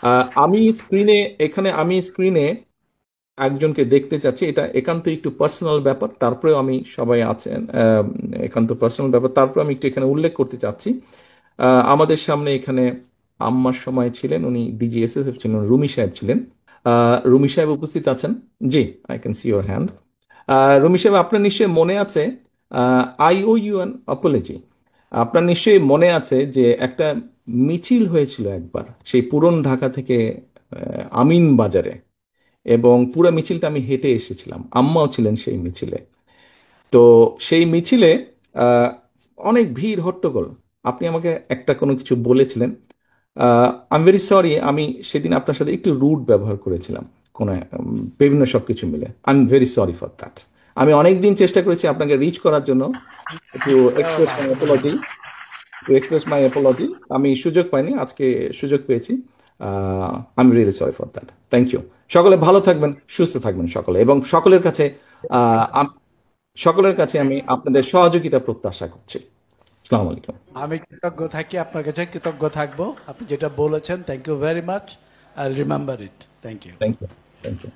আমি স্ক্রিনে একজনকে দেখতে চাচ্ছি, এটা একান্ত একটু পার্সোনাল ব্যাপার, তারপরেও আমি সবাই আছেন, একান্ত পার্সোনাল ব্যাপার, তারপরে আমি একটু এখানে উল্লেখ করতে চাচ্ছি। আমাদের সামনে এখানে আম্মার সময় ছিলেন, উনি ডিজিএসএসএফ ছিলেন, রুমি সাহেব ছিলেন। রুমি সাহেব উপস্থিত আছেন? জি, I can see your hand. Rumi সাহেব, আপনার নিশ্চয়ই মনে আছে, I owe you an apology. আপনার নিশ্চয়ই মনে আছে যে একটা মিছিল হয়েছিল একবার সেই পুরন ঢাকা থেকে আমিন বাজারে, এবং পুরো মিছিলটা আমি হেঁটে এসেছিলাম, আম্মাও ছিলেন সেই মিছিলে। তো সেই মিছিলে আহ, অনেক ভিড় হট্টগোল। আপনি আমাকে একটা কোনো কিছু বলেছিলেন। আই এম ভেরি সরি, আমি সেদিন আপনার সাথে একটু রুড ব্যবহার করেছিলাম, কোনো বিভিন্ন সব কিছু মিলে। I am very sorry for that. আমি অনেক দিন চেষ্টা করেছি আপনাকে রিচ করার জন্য, একটু এক্সপ্রেস মাই অ্যাপোলজি, আমি সুযোগ পাইনি, আজকে সুযোগ পেয়েছি। I am really sorry for that. Thank you. সকলে ভালো থাকবেন, সুস্থ থাকবেন সকলে, এবং আহ, আম- সকলের কাছে আমি আপনাদের সহযোগিতা প্রত্যাশা করছি। আসসালামু আলাইকুম। আমি কৃতজ্ঞ থাকি, আপনার কাছে কৃতজ্ঞ থাকবো। আপনি যেটা বলেছেন, thank you very much. I remember it. Thank you. Thank you. Thank you.